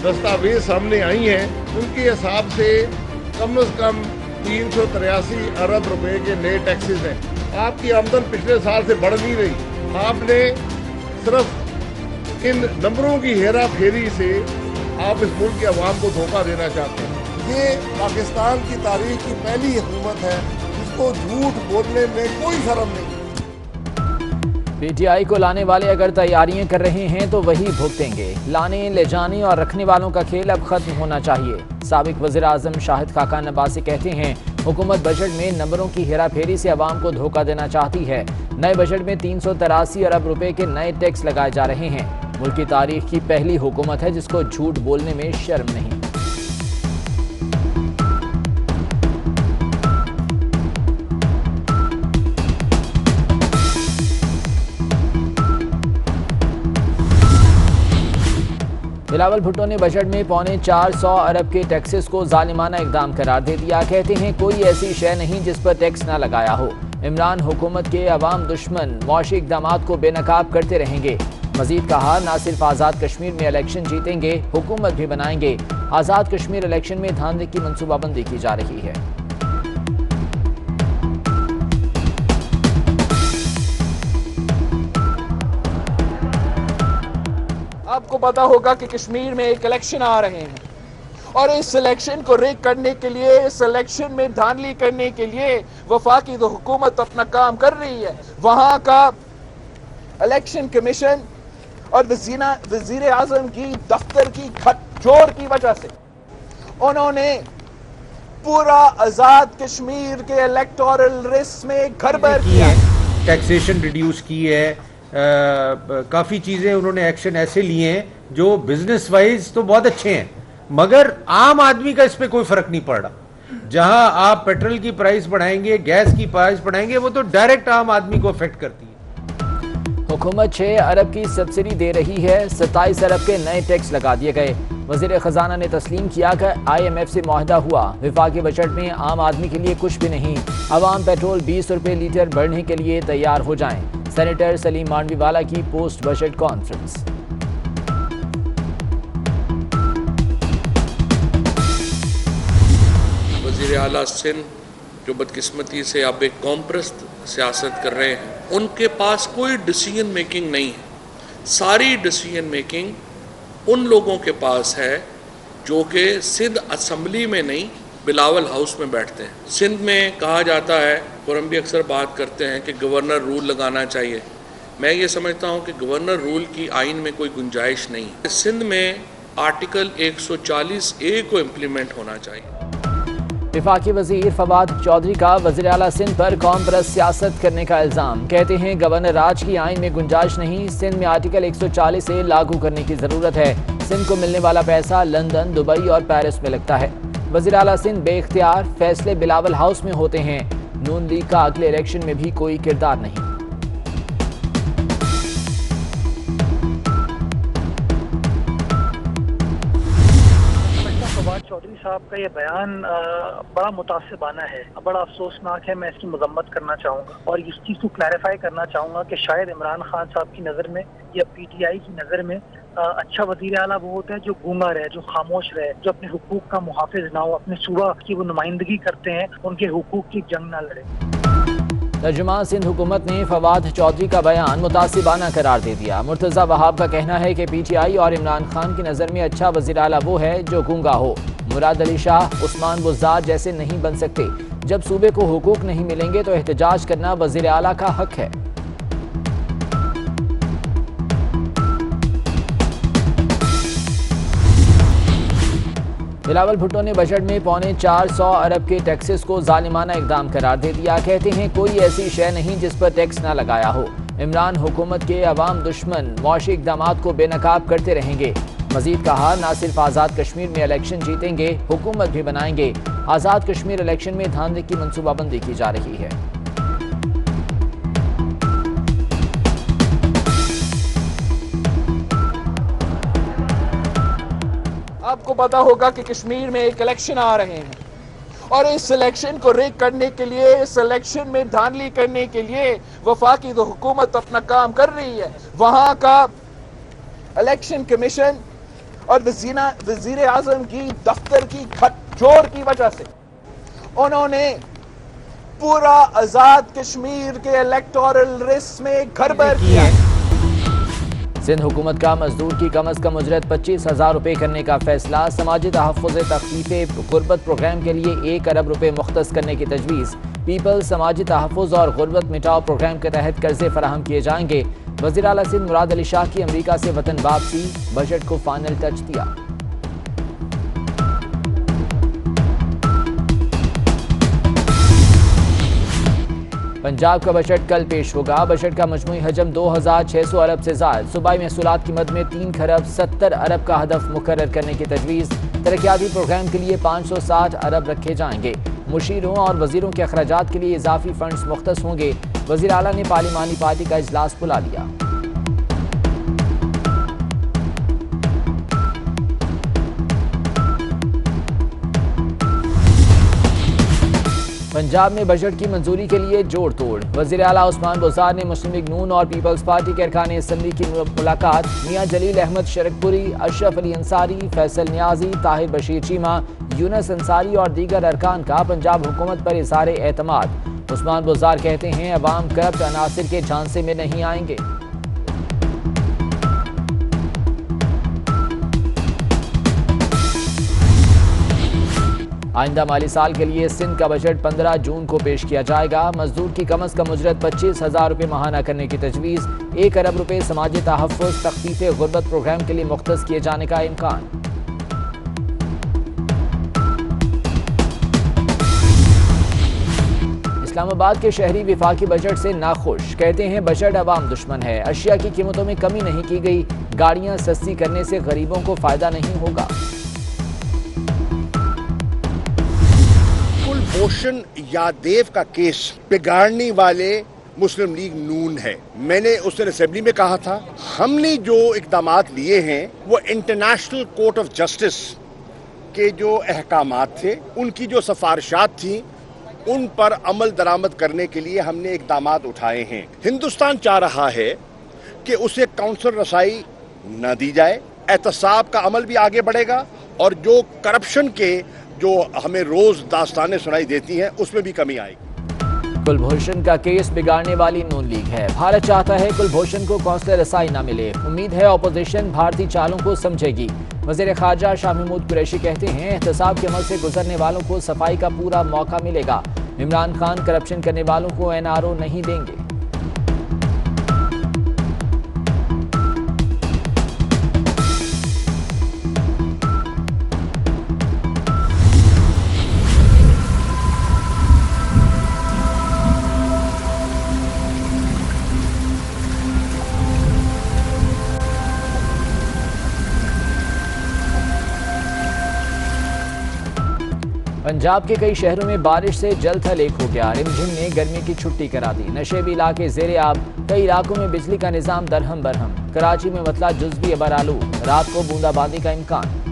दस्तावेज सामने आई हैं, उनके हिसाब से कम 383 अरब रुपए के नए टैक्सेस हैं। आपकी आमदन पिछले साल से बढ़ नहीं रही। आपने सिर्फ इन नंबरों की हेरा फेरी से आप इस मुल्क के अवाम को धोखा देना चाहते हैं। ये पाकिस्तान की तारीख की पहली हुकूमत है जिसको झूठ बोलने में कोई शर्म नहीं। पीटीआई को लाने वाले अगर तैयारियां कर रहे हैं तो वही भुगतेंगे। लाने, ले जाने और रखने वालों का खेल अब खत्म होना चाहिए। साबिक वज़ीर आज़म शाहिद खाकान अब्बासी कहते हैं, हुकूमत बजट में नंबरों की हेरा फेरी से अवाम को धोखा देना चाहती है। नए बजट में 383 अरब रुपए के नए टैक्स लगाए जा रहे हैं। मुल्क की तारीख की पहली हुकूमत है जिसको झूठ बोलने में शर्म नहीं। बिलावल भुट्टो ने बजट में 425 अरब के टैक्सेस को जालिमाना इकदाम करार दे दिया। कहते हैं, कोई ऐसी शय नहीं जिस पर टैक्स ना लगाया हो। इमरान हुकूमत के अवाम दुश्मन मुआशी इक़दामात को बेनकाब करते रहेंगे। मजीद कहा, ना सिर्फ आज़ाद कश्मीर में इलेक्शन जीतेंगे, हुकूमत भी बनाएंगे। आज़ाद कश्मीर इलेक्शन में धांधली की मनसूबाबंदी की जा रही है। आपको पता होगा कि कश्मीर में एक इलेक्शन आ रहे हैं और इस इलेक्शन को रेक करने के लिए, इस इलेक्शन में धांधली करने के लिए वफाकी तो हुकूमत अपना काम कर रही है। वहां का इलेक्शन कमीशन और वजीर आजम की दफ्तर की खटजोड़ की वजह से उन्होंने पूरा आजाद कश्मीर के इलेक्टोरल रेस में गड़बड़ किया। टैक्सेशन रिड्यूस की है, काफ़ी चीज़ें उन्होंने एक्शन ऐसे लिए हैं जो बिजनेस वाइज तो बहुत अच्छे हैं, मगर आम आदमी का इस पे कोई फर्क नहीं पड़ रहा। जहां आप पेट्रोल की प्राइस बढ़ाएंगे, गैस की प्राइस बढ़ाएंगे, वो तो डायरेक्ट आम आदमी को अफेक्ट करती है। हुकूमत 6 अरब की सब्सिडी दे रही है, 27 अरब के नए टैक्स लगा दिए गए। वजीर खजाना ने तस्लीम किया कि IMF से मुआहदा हुआ। विफाकी बजट में आम आदमी के लिए कुछ भी नहीं। अवाम पेट्रोल 20 रुपए लीटर बढ़ने के लिए तैयार हो जाएं। सेनेटर सलीम मांडवीवाला की पोस्ट बजट कॉन्फ्रेंस। वज़ीर आला सिंध जो बदकिस्मती से अब एक कॉम्प्रेस्ड सियासत कर रहे हैं, उनके पास कोई डिसीजन मेकिंग नहीं है। सारी डिसीजन मेकिंग उन लोगों के पास है जो कि सिंध असम्बली में नहीं, बिलावल हाउस में बैठते हैं। सिंध में कहा जाता है, और हम भी अक्सर बात करते हैं कि गवर्नर रूल लगाना चाहिए। मैं ये समझता हूँ कि गवर्नर रूल की आइन में कोई गुंजाइश नहीं है। सिंध में आर्टिकल 140A को इम्प्लीमेंट होना चाहिए। विफाकी वजीर फवाद चौधरी का वज़ीर आला सिंध पर कौम परस्त सियासत करने का इल्ज़ाम। कहते हैं, गवर्नर राज की आइन में गुंजाइश नहीं, सिंध में आर्टिकल 140A लागू करने की ज़रूरत है। सिंध को मिलने वाला पैसा लंदन, दुबई और पेरिस में लगता है। वज़ीर आला सिंध बेख्तियार, फैसले बिलावल हाउस में होते हैं। नून लीग का अगले इलेक्शन में भी कोई किरदार नहीं। फवाद चौधरी साहब का ये बयान बड़ा मुतासिबाना है, बड़ा अफसोसनाक है। मैं इसकी मजम्मत करना चाहूँगा और इस चीज़ को क्लैरिफाई करना चाहूँगा कि शायद इमरान खान साहब की नज़र में या PTI की नज़र में अच्छा वज़ीर आला वो होता है जो गूंगा रहे, जो खामोश रहे, जो अपने हुकूक का मुहाफिज ना हो, अपने सूबा की वो नुमाइंदगी करते हैं, उनके हुकूक की जंग ना लड़े। तर्जुमान सिंध हुकूमत ने फवाद चौधरी का बयान मुतासिबाना करार दे दिया। मुर्तज़ा वहाब का कहना है कि PTI और इमरान खान की नज़र में अच्छा वज़ीर आला वो है जो गूंगा हो। मुराद अली शाह, उस्मान बुज़दार जैसे नहीं बन सकते। जब सूबे को हुकूक नहीं मिलेंगे तो एहतजाज करना वज़ीर आला का हक है। बिलावल भुट्टो ने बजट में 425 अरब के टैक्सेस को जालिमाना इकदाम करार दे दिया। कहते हैं, कोई ऐसी शय नहीं जिस पर टैक्स ना लगाया हो। इमरान हुकूमत के अवाम दुश्मन मुआशी इक़दामात को बेनकाब करते रहेंगे। मजीद कहा, ना सिर्फ आज़ाद कश्मीर में इलेक्शन जीतेंगे, हुकूमत भी बनाएंगे। आज़ाद कश्मीर इलेक्शन में धांधली की मनसूबाबंदी की जा रही है। आपको पता होगा कि कश्मीर में एक इलेक्शन आ रहे हैं और इस इलेक्शन को रेक करने के लिए, इस इलेक्शन में धांधली करने के लिए वफाकी तो हुकूमत अपना काम कर रही है। वहां का इलेक्शन कमीशन और वजीर आजम की दफ्तर की खटजोर की वजह से उन्होंने पूरा आजाद कश्मीर के इलेक्टोरल रेस में गड़बड़ किया। सिंध हुकूमत का मजदूर की कम अज कम उजरत 25,000 रुपये करने का फैसला। समाजी तहफ़्फ़ुज़ तख़फ़ीफ़े गुर्बत प्रोग्राम के लिए 1 अरब रुपये मुख्तस करने की तजवीज़। पीपल्स समाजी तहफ़्फ़ुज़ और गुर्बत मिटाओ प्रोग्राम के तहत कर्जे फराहम किए जाएंगे। वज़ीर आला सिंध मुराद अली शाह की अमरीका से वतन वापसी, बजट को फाइनल टच दिया। पंजाब का बजट कल पेश होगा। बजट का मजमूई हजम 2,600 अरब से ज़ायद। सूबाई महसूलात की मद में 3 खरब 70 अरब का हदफ मुकर्रर करने की तजवीज़। तरक्याती प्रोग्राम के लिए 560 अरब रखे जाएंगे। मुशीरों और वजीरों के अखराजात के लिए इजाफी फंड्स मुख्तस होंगे। वज़ीर आला ने पार्लिमानी पार्टी का इजलास बुला लिया। पंजाब में बजट की मंजूरी के लिए जोड़ तोड़। वज़ीर आला उस्मान बुज़दार ने मुस्लिम लीग नून और पीपल्स पार्टी के अरकान असम्बली की मुलाकात। मियां जलील अहमद शरकपुरी, अशरफ अली अंसारी, फैसल नियाजी, ताहिर बशीर चीमा, यूनस अंसारी और दीगर अरकान का पंजाब हुकूमत पर इज़हार एतमाद। उस्मान बुज़दार कहते हैं अवाम करप्ट अनासिर के झांसे में नहीं आएंगे। आइंदा माली साल के लिए सिंध का बजट 15 जून को पेश किया जाएगा। मजदूर की कम अज कम उजरत 25,000 रुपये माहाना करने की तजवीज़। 1 अरब रुपये समाजी तहफ़्फ़ुज़ तख़फ़ीफ़े गुर्बत प्रोग्राम के लिए मुख्तस किए जाने का इम्कान। इस्लामाबाद के शहरी विफाकी बजट से नाखुश, कहते हैं बजट अवाम दुश्मन है। अशिया की कीमतों में कमी नहीं की गई। गाड़ियां सस्ती करने से गरीबों को फायदा नहीं होगा। कुलभूषण यादव का केस बिगाड़ने वाले मुस्लिम लीग नून है। मैंने उस दिन असेंबली में कहा था, हमने जो इक़दामात लिए हैं वो इंटरनेशनल कोर्ट ऑफ जस्टिस के जो अहकामात थे, उनकी जो सिफारिशात थी, उन पर अमल दरामद करने के लिए हमने इक़दामात उठाए हैं। हिंदुस्तान चाह रहा है कि उसे काउंसिल रसाई न दी जाए, एहतसाब का अमल भी आगे बढ़ेगा और जो करप्शन के जो हमें रोज दास्तानें सुनाई देती हैं उसमें भी कमी आएगी। कुलभूषण का केस बिगाड़ने वाली नून लीग है। भारत चाहता है कुलभूषण को काउंसिल रसाई न मिले। उम्मीद है अपोजिशन भारतीय चालों को समझेगी। वज़ीर ख़ारजा शाह महमूद कुरैशी कहते हैं एहतसाब के अमल से गुजरने वालों को सफाई का पूरा मौका मिलेगा। इमरान खान करप्शन करने वालों को NRO नहीं देंगे। पंजाब के कई शहरों में बारिश से जल थल एक हो गया। रिमझिम ने गर्मी की छुट्टी करा दी। नशेबी इलाके ज़ेरे आब। कई इलाकों में बिजली का निज़ाम दरहम बरहम। कराची में मतला जुज़वी बरालू। रात को बूंदाबांदी का इम्कान।